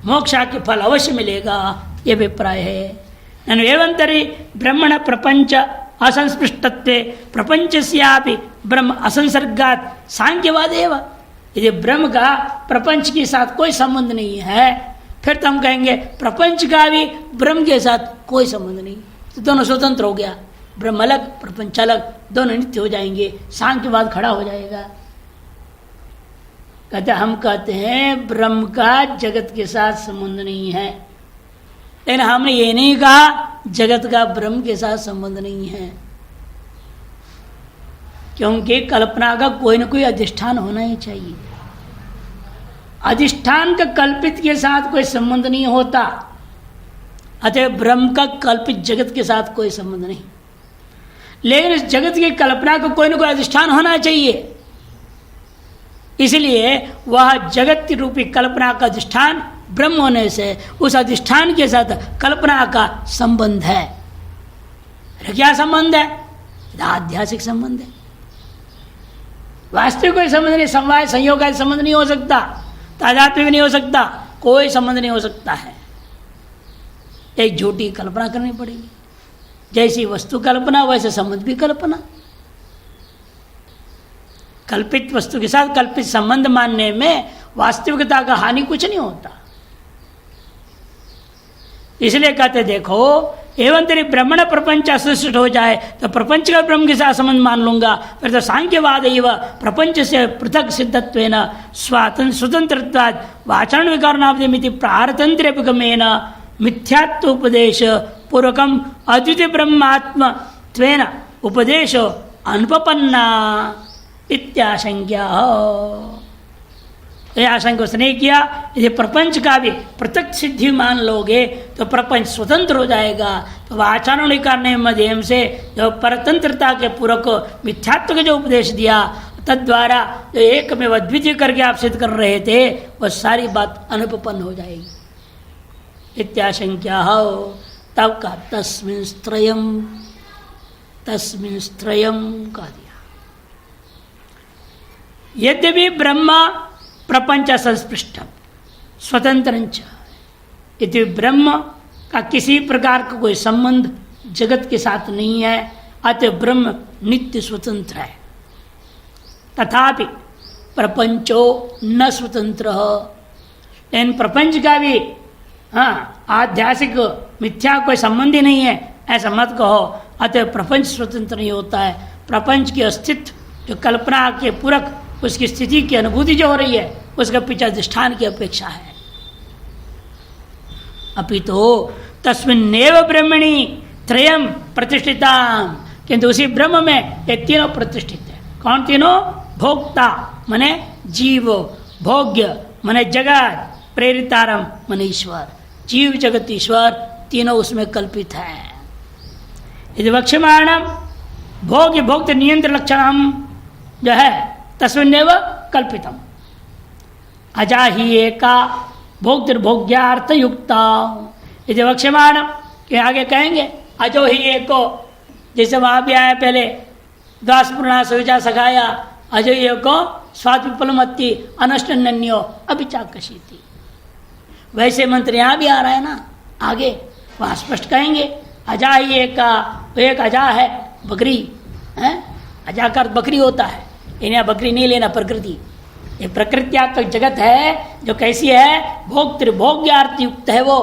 मोक्षा के फल अवश्य मिलेगा, ये अभिप्राय है। एवंतरी ब्रह्मण प्रपंच असंस्पृष्टत्वे प्रपंचस्यापि ब्रह्म असंसर्गात सांख्यवाद एवं। यदि ब्रह्म का प्रपंच के साथ कोई संबंध नहीं है फिर तो हम कहेंगे प्रपंच का भी ब्रह्म के साथ कोई संबंध नहीं, तो दोनों स्वतंत्र हो गया, ब्रह्म अलग प्रपंच अलग, दोनों नित्य हो जाएंगे, सांख्यवाद खड़ा हो जाएगा। हम कहते हैं ब्रह्म का जगत के साथ संबंध नहीं है, लेकिन हमने ये नहीं कहा जगत का ब्रह्म के साथ संबंध नहीं है, क्योंकि कल्पना का कोई ना कोई अधिष्ठान होना ही चाहिए। अधिष्ठान का कल्पित के साथ कोई संबंध नहीं होता, अतः ब्रह्म का कल्पित जगत के साथ कोई संबंध नहीं, लेकिन इस जगत की कल्पना को कोई ना कोई अधिष्ठान होना चाहिए, इसलिए वह जगत रूपी कल्पना का अधिष्ठान ब्रह्म होने से उस अधिष्ठान के साथ कल्पना का संबंध है। क्या संबंध है? आध्यात्मिक संबंध है, वास्तविक कोई संबंध नहीं, समवाय संयोग का संबंध नहीं हो सकता, तादात्म्य भी नहीं हो सकता, कोई संबंध नहीं हो सकता है। एक झूठी कल्पना करनी पड़ेगी, जैसी वस्तु कल्पना वैसे संबंध भी कल्पना। कल्पित वस्तु के साथ कल्पित संबंध मानने में वास्तविकता का हानि कुछ नहीं होता, इसलिए कहते देखो एवं तेरी ब्रह्मण प्रपंच असृष्ट हो जाए तो प्रपंच का ब्रह्म के साथ संबंध मान लूंगा, फिर तो सांख्यवाद प्रपंच से पृथक सिद्धत्वेन स्वतंत्रत्वाद वाचरण विकारणाब्धमिति प्रारतंत्र्यपगमेन मिथ्यात्वोपदेश पूर्वकम अद्वितीय ब्रह्मात्मत्वेन उपदेश अनुपपन्ना इत्याशंक्या। आशंका उसने किया यदि प्रपंच का भी पृथक सिद्धि मान लोगे तो प्रपंच स्वतंत्र हो जाएगा, तो आचरण करने माध्यम से जो परतंत्रता के पूर्वक मिथ्यात्व का जो उपदेश दिया तद्वारा जो एक में अद्वितीय करके आप सिद्ध कर रहे थे वह सारी बात अनुपपन्न हो जाएगी। इत्याशंक्या हो तब का तस्मिन् त्रयम् कह दिया। यद्यपि ब्रह्म प्रपंच संस्पृष्ट स्वतंत्र यदि ब्रह्म का किसी प्रकार का कोई संबंध जगत के साथ नहीं है, अतः ब्रह्म नित्य स्वतंत्र है, तथापि प्रपंचो न स्वतंत्र। लेकिन प्रपंच का भी आध्यात्मिक मिथ्या कोई संबंध ही नहीं है ऐसा मत कहो, अतः प्रपंच स्वतंत्र नहीं होता है। प्रपंच की अस्तित्व जो कल्पना के पूरक उसकी स्थिति की अनुभूति जो हो रही है उसका पीछे अधिष्ठान की अपेक्षा है। अपितो तस्मिन्नेव ब्रह्मणि त्रयम् प्रतिष्ठिताम्, किंतु उसी ब्रह्म में ये तीनों प्रतिष्ठित है। कौन तीनों? भोक्ता मने जीव, भोग्य मने जगत, प्रेरितारम मने ईश्वर। जीव जगत ईश्वर तीनों उसमें कल्पित है। यदि वक्ष्यमाणम भोग्य भोक्त नियंत्र लक्षणम जो है तस्मिन्नेव कल्पितम। अजा ही एका भोक्तृभोग्यार्थ युक्ता यदि वक्ष्यमाण के आगे कहेंगे अजो ही एको, जैसे वहां भी आया पहले दासपूर्णा सविचा सखाया अजो ही एको स्वाद विफलमत्ति अनष्टन्यो अभिचाकशीति, वैसे मंत्र यहां भी आ रहा है ना आगे, वहां स्पष्ट कहेंगे अजा ही एक अजा है बकरी है, अजा का बकरी होता है, इन्हें बकरी नहीं लेना प्रकृति, ये प्रकृत्यात्मक जगत है जो कैसी है भोक्तृभोग्यार्थ युक्त है, वो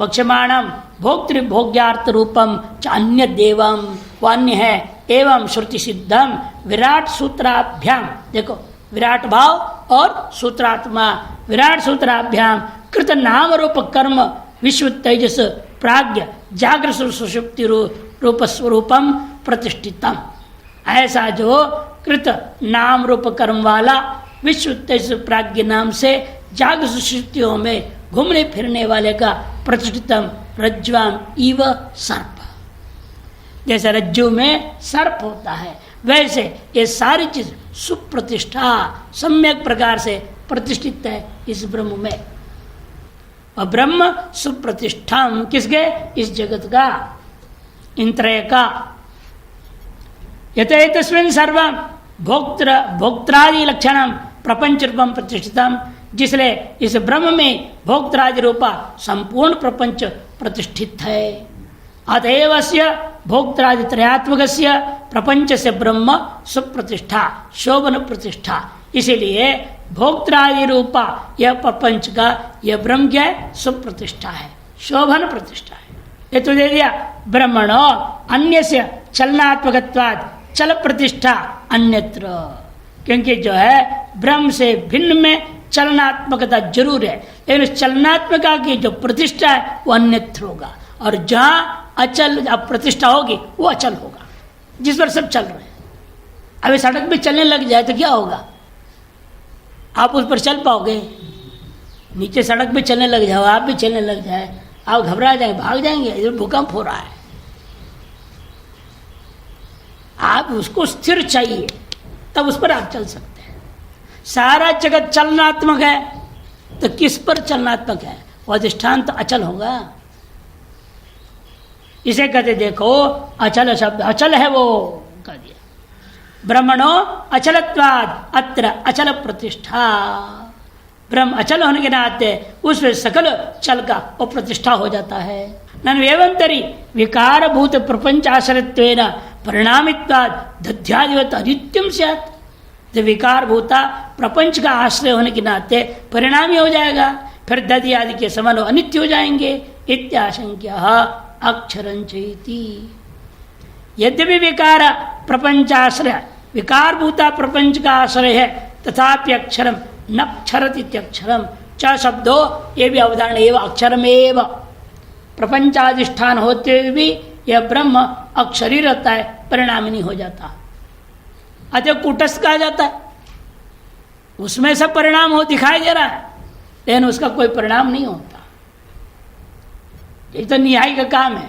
वक्षमाणम भोक्तृभोग्यार्थ रूपम च अन्य देवम, वो अन्य है एवं श्रुति सिद्धम विराट सूत्राभ्याम, देखो विराट भाव और सूत्रात्मा, विराट सूत्राभ्याम कृत नाम रूप कर्म विश्व तेजस प्राज्ञ जागृत सुषुप्ति रूप स्वरूपम प्रतिष्ठितम, ऐसा जो कृत नाम रूप कर्म वाला विश्व तेजस प्राज्ञ नाम से जागृत सुषुप्तियों में घूमने फिरने वाले का प्रतिष्ठितम रज्ज्वाम इव सर्प, जैसे रज्जु में सर्प होता है वैसे ये सारी चीज सुप्रतिष्ठा सम्यक प्रकार से प्रतिष्ठित है इस ब्रह्म में, और ब्रह्म सुप्रतिष्ठा किसके, इस जगत का, इंद्रिय का। यत तस्मिन् सर्वं भोक्त्रादि लक्षणम प्रपंच रूपम प्रतिष्ठितम, जिसलिए इस ब्रह्म में भोक्त्रादि रूपा संपूर्ण प्रपंच प्रतिष्ठित है। अतएव भोक्त्रादि त्रयात्मक प्रपंच से ब्रह्म सुप्रतिष्ठा शोभन प्रतिष्ठा, इसीलिए भोक्त्रादि रूपा यह प्रपंच का यह ब्रह्म क्या है, सुप्रतिष्ठा है, शोभन प्रतिष्ठा है। ये तो दे दिया ब्रह्मणो अन्य से चलनात्मकत्वाद चल प्रतिष्ठा अन्यत्र, क्योंकि जो है ब्रह्म से भिन्न में चलनात्मकता जरूर है, लेकिन उस चलनात्मका की जो प्रतिष्ठा है वो अन्यत्र होगा, और जहां अचल प्रतिष्ठा होगी वो अचल होगा, जिस पर सब चल रहे हैं। अभी सड़क पे चलने लग जाए तो क्या होगा, आप उस पर चल पाओगे? नीचे सड़क पे चलने लग जाओ, आप भी चलने लग जाए, आप घबरा जाएंगे, भाग जाएंगे, इधर भूकंप हो रहा है। आप उसको स्थिर चाहिए तब उस पर आप चल सकते हैं। सारा जगत चलनात्मक है तो किस पर चलनात्मक है, वो अधिष्ठान तो अचल होगा। इसे कहते देखो अचल शब्द अचल है, वो कह दिया ब्रह्मणो अचलत्वाद अत्र अचल प्रतिष्ठा, ब्रह्म अचल होने के नाते उसमें सकल चल का वो प्रतिष्ठा हो जाता है। नन एवंतरी विकार भूत प्रपंच आश्रित्वेन परिणामित्वाद दध्यादिवत अनित्यम स्यात्, जब विकार भूता प्रपंच का आश्रय होने के नाते परिणामी हो जाएगा, फिर दधि आदि के समान अनित्य हो जाएंगे। इत्याशंक्य अक्षरंचैति, यद्यपि विकार प्रपंचाश्रय विकार भूता प्रपंच का आश्रय है तथापि अक्षरम न क्षरति इत्यक्षरम च शब्दो, ये भी अवधारण एवं अक्षरमेव, प्रपंचाधिष्ठान होते हुए भी यह ब्रह्म अक्षरी रहता है, परिणामी नहीं हो जाता। अतः कूटस्थ कहा जाता है, उसमें सब परिणाम हो दिखाई दे रहा है लेकिन उसका कोई परिणाम नहीं होता। ये तो न्यायी का काम है।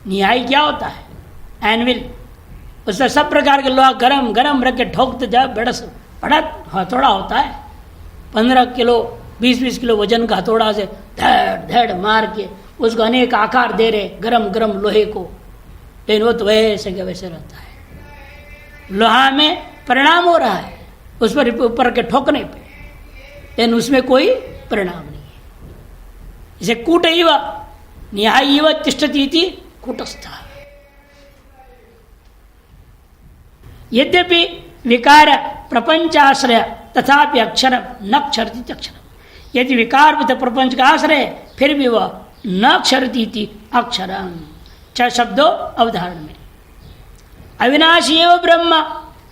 न्यायी क्या होता है, एनविल, उसमें सब प्रकार के लोहा गरम गरम रख के ठोकते जाए, बड़ा हथौड़ा होता है, 15 किलो 20-20 किलो वजन का हथौड़ा से धड़ धड़ मार के उसको अनेक आकार दे रहे गरम गरम लोहे को, लेकिन वो तो वैसे के वैसे रहता है। लोहा में परिणाम हो रहा है उस पर ऊपर के ठोकने पे, लेकिन उसमें कोई परिणाम नहीं है। इसे कूट न्याय तिष्ठति इति कूटस्थ। यद्यपि विकार प्रपंचाश्रय तथापि अक्षरम न क्षरती अक्षरम, यदि विकार प्रपंच का आश्रय फिर भी वह न क्षरती अक्षरम। 6 शब्दों अवधारण में अविनाशी एवं ब्रह्म,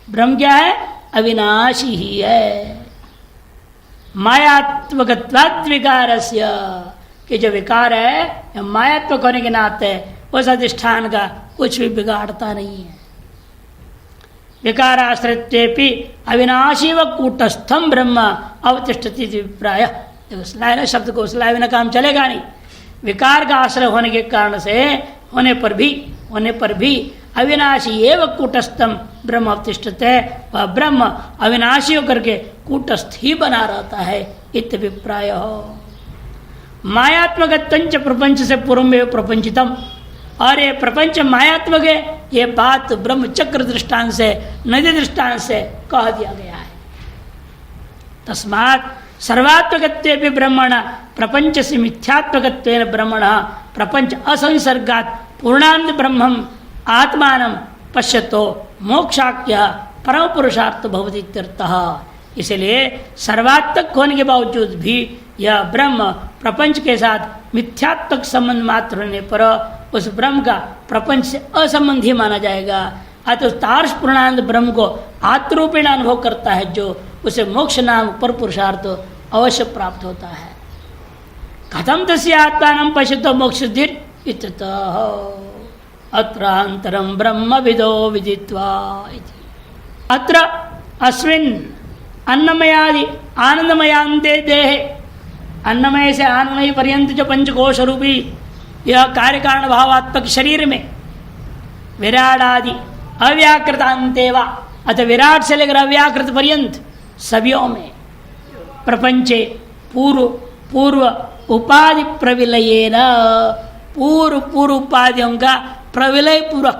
ब्रह्म क्या है, अविनाशी ही है। मायात्मकत्वात् विकारस्य, कि जो विकार है मायात्मक होने के नाते उस अधिष्ठान का कुछ भी बिगाड़ता नहीं है। विकाराश्रित्वेपि अविनाशी व कूटस्थम ब्रह्म अवतिष्ठति अभिप्राय। देखो शब्द को उसलाय बिना काम चलेगा नहीं। विकार का आश्रय होने के कारण से होने पर भी अविनाशी एवं कूटस्थम ब्रह्म अवतिष्ठते है, वह ब्रह्म अविनाशी होकर के कूटस्थ ही बना रहता है। इत्यभिप्राय हो। मायात्मकत्वंच प्रपंच से पूर्व में प्रपंचितम, और ये प्रपंच मायात्मक है, ये बात ब्रह्म चक्र दृष्टांत से, नदी दृष्टांत से कह दिया गया है। तस्मात् सर्वात्मकत्वे ब्रह्मण प्रपंच से मिथ्यात्मकत्वेन ब्रह्मण प्रपंच असंसर्गात् पूर्णानंद ब्रह्मम आत्मानं पश्यतो मोक्षाख्य परम पुरुषार्थ भवति इत्यर्थः। इसलिए सर्वात्मक होने के बावजूद भी यह ब्रह्म प्रपंच के साथ मिथ्यात्मक संबंध मात्र होने पर उस ब्रह्म का प्रपंच से असंबंधी माना जाएगा। अतः तार्श पूर्णानंद ब्रह्म को आत्मरूपेण अनुभव करता है जो उसे मोक्ष नाम पर पुरुषार्थ अवश्य प्राप्त होता है। कथम तस्य आत्मानं पश्यतो मोक्षसिद्धिर् इत्यतः अत्र अंतरं ब्रह्मविदो विदित्वा इति। अत्र अस्मिन् अन्नमयादि आनंदमयांते देहे, अन्नमय से आनंदमय पर्यंत जो पंचकोश रूपी यह कार्य कारण भावात्मक शरीर में विराट आदि अव्याकृतांतेवा, अतः विराट से लेकर अव्याकृत पर्यंत सभीयों में प्रपंचे पूर्व उपाधि प्रविलयेन, पूर्व उपाधियों का प्रविलय पूर्वक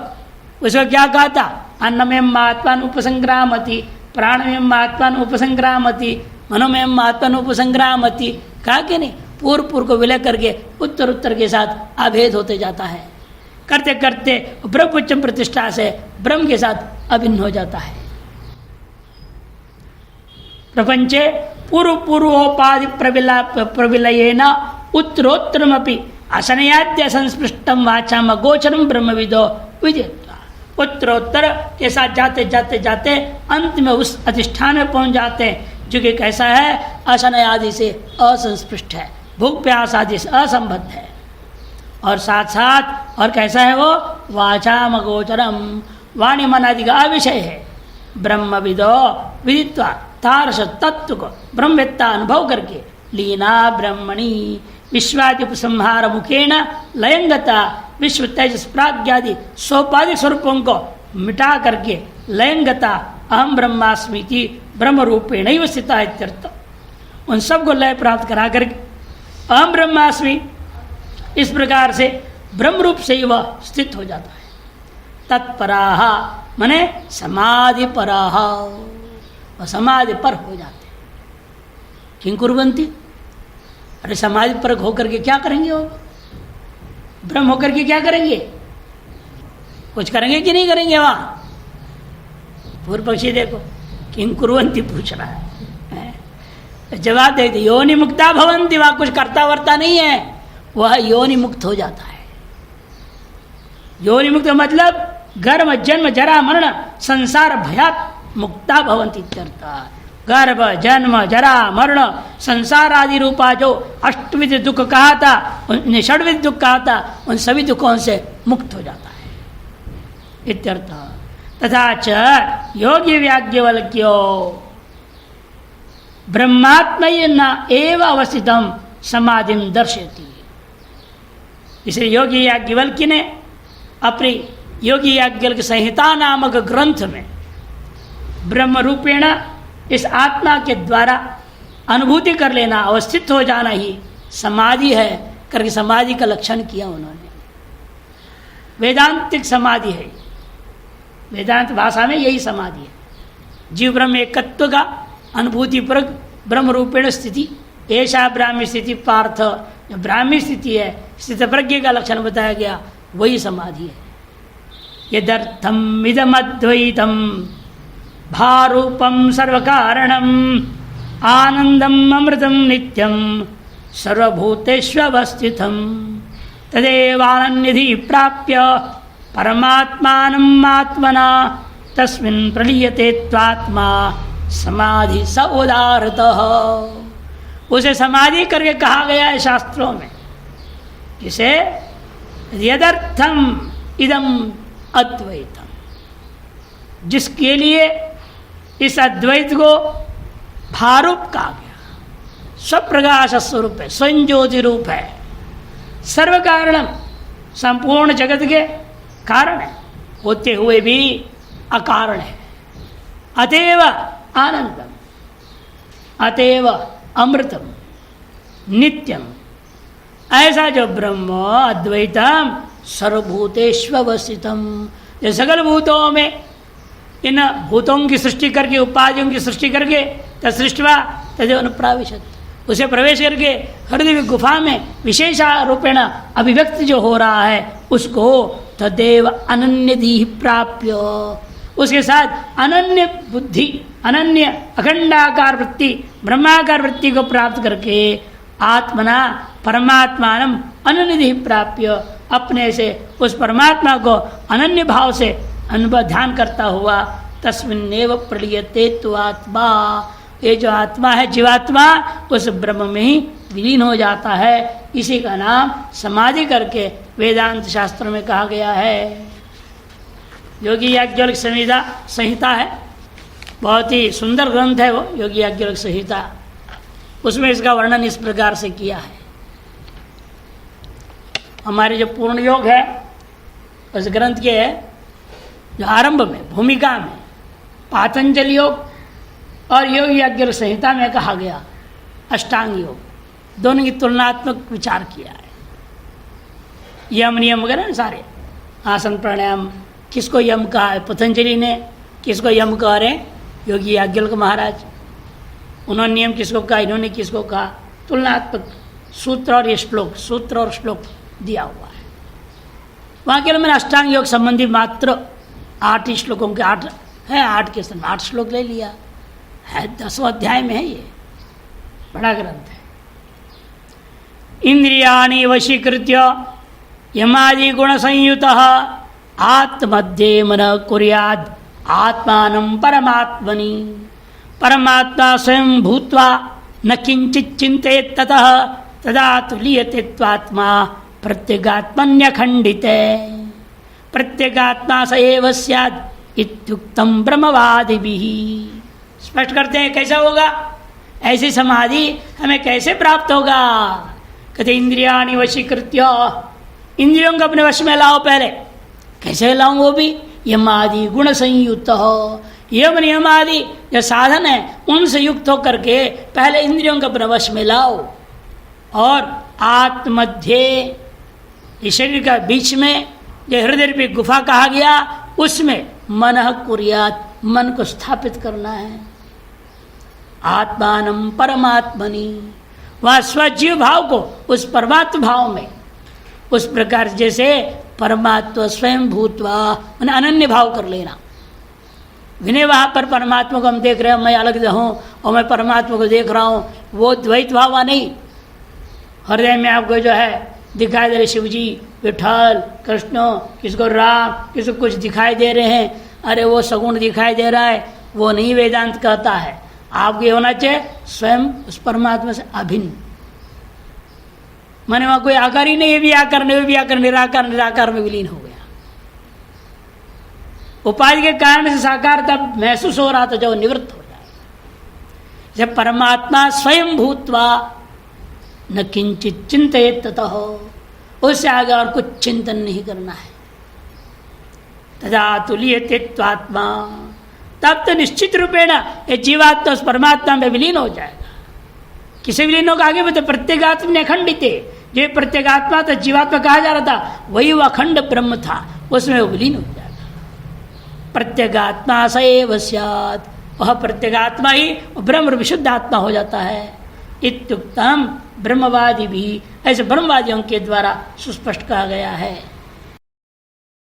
उसको क्या कहा था? अन्नमयम् आत्मान उपसंग्रामति, प्राणमयम् आत्मान उपसंग्रामति, मनोमयम् आत्मान उपसंग्रामति, कहा कि नहीं? पूर्व को विलय करके उत्तर के साथ अभेद होते जाता है। करते करते ब्रह्मोच्चम प्रतिष्ठा से ब्रह्म के साथ अभिन्न हो जाता है। प्रपंचे पूर्वोपाधि प्रविलयेन उत्तरोत्तरमपि असनयाद्य संस्पृष्टम वाचाम गोचरम ब्रह्मविदो विदित्वा, उत्तरोत्तर के साथ जाते जाते जाते अंत में उस अधिष्ठान में पहुंच जाते हैं जो कि कैसा है? असनय आदि से असंस्पृष्ट है, भूख प्यास आदि से असंबद्ध है, और साथ साथ और कैसा है वो? वाचाम गोचरम, वाणी मन आदि का अविषय है। ब्रह्मविदो विदित्वा, तारस तत्व को ब्रह्मवेत्ता अनुभव करके लीना ब्रह्मणि विश्वादि उपसंहार मुखेन लयंगता, विश्व तेजस प्राज्ञादि सोपाधिक स्वरूपों को मिटा करके लयंगता अहम ब्रह्मास्मि ब्रह्म रूपेण ही स्थिता इत्यर्थ। उन सबको लय प्राप्त करा करके अहम ब्रह्मास्मि इस प्रकार से ब्रह्म रूप से ही वह स्थित हो जाता है। तत्पराह माने समाधि पराह, वह समाधि पर हो जाते हैं। किं कुर्वन्ति, अरे समाधि पर होकर के क्या करेंगे वो? ब्रह्म होकर के क्या करेंगे? कुछ करेंगे कि नहीं करेंगे? वहां पूर्व पक्षी देखो किं कुर्वन्ति पूछ रहा है, जवाब दे दे योनि मुक्ता भवन्ति, वहां कुछ करता वर्ता नहीं है, वह योनि मुक्त हो जाता है। योनि मुक्त मतलब गर्भ जन्म जरा मरण संसार भयात मुक्ता भवन्ति इत्यर्थः। गर्भ जन्म जरा मरण संसार आदि रूपा जो अष्टविध दुख कहा था, षड्विध दुख कहा था, उन सभी दुखों से मुक्त हो जाता है इत्यर्थ। तथा च योगी व्याज्ञवल्क्यो ब्रह्मात्मयेन एव अवस्थितम समाधिं दर्शयति। इसलिए योगी याज्ञवल्क्य ने अपनी योगी याज्ञवल्क्य संहिता नामक ग्रंथ में ब्रह्म रूपेण इस आत्मा के द्वारा अनुभूति कर लेना, अवस्थित हो जाना ही समाधि है करके समाधि का लक्षण किया उन्होंने। वेदांतिक समाधि है, वेदांत भाषा में यही समाधि है। जीव ब्रह्म एकत्व का अनुभूति पर ब्रह्म रूपेण स्थिति, ऐसा ब्राह्मी स्थिति पार्थ, जो ब्राह्मी स्थिति है, स्थित प्रज्ञ का लक्षण बताया गया, वही समाधि है। यदर्थम इदमद्वैतम भारूपम सर्वकारणम आनंदम अमृतम नित्यम सर्वभूतेष्वस्थितम तदेवानन्यधि प्राप्य परमात्मानम् आत्मना तस्मिन् प्रलीयते त्वात्मा समाधि स उदारतः। उसे समाधि करके कहा गया है शास्त्रों में, जिसे यदर्थम इदम अद्वैतम, जिसके लिए इस अद्वैत को भारूप कहा गया, स्वप्रकाश स्वरूप है, स्वयं ज्योति रूप है, सर्व कारणम संपूर्ण जगत के कारण है, होते हुए भी अकारण है। अतएव आनंदम, अतएव अमृतम, नित्यम, ऐसा जो ब्रह्म अद्वैतम सर्वभूतेष्वस्थितम, जो सकल भूतों में इन भूतों की सृष्टि करके, उपाधियों की सृष्टि करके, तसृष्टवा तद अनुप्राविशत, उसे प्रवेश करके हृदय गुफा में विशेष रूपेण अभिव्यक्त जो हो रहा है उसको तदेव अनन्य दी प्राप्य, उसके साथ अनन्य बुद्धि, अनन्य अखंडाकार वृत्ति, ब्रह्माकार वृत्ति को प्राप्त करके आत्मना परमात्मानम अनन्य प्राप्य, अपने से उस परमात्मा को अनन्य भाव से अनुभव ध्यान करता हुआ तस्मिन्नेव प्रलीयते तो आत्मा, ये जो आत्मा है जीवात्मा उस ब्रह्म में ही विलीन हो जाता है। इसी का नाम समाधि करके वेदांत शास्त्र में कहा गया है। योगी याज्ञवल्क्य संहिता है, बहुत ही सुंदर ग्रंथ है वो योगी याज्ञवल्क्य संहिता, उसमें इसका वर्णन इस प्रकार से किया है। हमारे जो पूर्ण योग है उस ग्रंथ के जो आरंभ में भूमिका में पातंजलि योग और योग याज्ञवल्क्य संहिता में कहा गया अष्टांग योग, दोनों की तुलनात्मक विचार किया है। यम नियम वगैरह ना सारे, आसन प्राणायाम, किसको यम कहा है पतंजलि ने, किसको यम कह रहे योगी याज्ञवल्क्य महाराज, उन्होंने नियम किसको कहा, इन्होंने किसको कहा, तुलनात्मक सूत्र और ये श्लोक, सूत्र और श्लोक दिया हुआ है। वहाँ केवल मैंने अष्टांग योग संबंधी मात्र 8 श्लोकों के 8 है, 8 के स्थान 8 श्लोक ले लिया है, 10वें अध्याय में है, ये बड़ा ग्रंथ है। इंद्रियाणि वशीकृत्य यमादि गुण संयुत आत्मध्ये मन कुर्याद आत्मानं परमात्मनि, परमात्मा स्वयं भूत्वा न किंचित चिंतेत ततः तदा तुलीयते त्वात्मा प्रत्यगात्मन्यखंडिते, प्रत्यगात्मा स एव स्यात् इत्युक्तम ब्रह्मवादिभिः। स्पष्ट करते हैं कैसा होगा, ऐसी समाधि हमें कैसे प्राप्त होगा। कहते इंद्रियाणि वशीकृत्य, इंद्रियों को अपने वश में लाओ। पहले कैसे लाऊं, वो भी यमादि गुण संयुक्त हो, यम नियमादि जो साधन है उनसे युक्त होकर के पहले इंद्रियों को अपने वश में लाओ। और आत्मध्ये, इस शरीर का बीच में जो हृदय पे गुफा कहा गया उसमें मनः कुर्यात, मन को स्थापित करना है। आत्मानं परमात्मनि, वह स्वजीव भाव को उस परमात्म भाव में, उस प्रकार जैसे परमात्मा स्वयं भूतवा, उन्हें अनन्य भाव कर लेना। विनय वहाँ पर परमात्मा को हम देख रहे हैं, मैं अलग हूँ और मैं परमात्मा को देख रहा हूँ, वो द्वैत भाव नहीं। हृदय में आपको जो है दिखाई दे रहे शिव जी, विठल, कृष्ण, किसको राम, किसको कुछ दिखाई दे रहे हैं, अरे वो सगुण दिखाई दे रहा है, वो नहीं वेदांत कहता है। आपको ये होना चाहिए स्वयं उस परमात्मा से अभिन्न। माने वहां कोई आकार ही नहीं, ये भी आकार नहीं, वो भी आकार, निराकार निराकार में विलीन हो गया। उपाधि के कारण से साकार तब महसूस हो रहा था जब निवृत्त हो जाए। जब परमात्मा स्वयं भूतवा न किंचित चिंतित ततः, उससे आगे और कुछ चिंतन नहीं करना है। तदा तुलीयते त्वात्मा, तब तो निश्चित रूपेण ये जीवात्मा उस परमात्मा में विलीन हो जाएगा। किसे विलीन होगा आगे बताए, प्रत्येगात्मा ने अखंडित, जो प्रत्येगात्मा तो जीवात्मा कहा जा रहा था वही वो अखंड ब्रह्म था, उसमें वो विलीन हो जाएगा। प्रत्येगात्मा स एव स्यात्, वह प्रत्येगात्मा ही ब्रह्म विशुद्ध आत्मा हो जाता है। इत्युक्तम ब्रह्मवादी भी, ऐसे ब्रह्मवादियों के द्वारा सुस्पष्ट कहा गया है।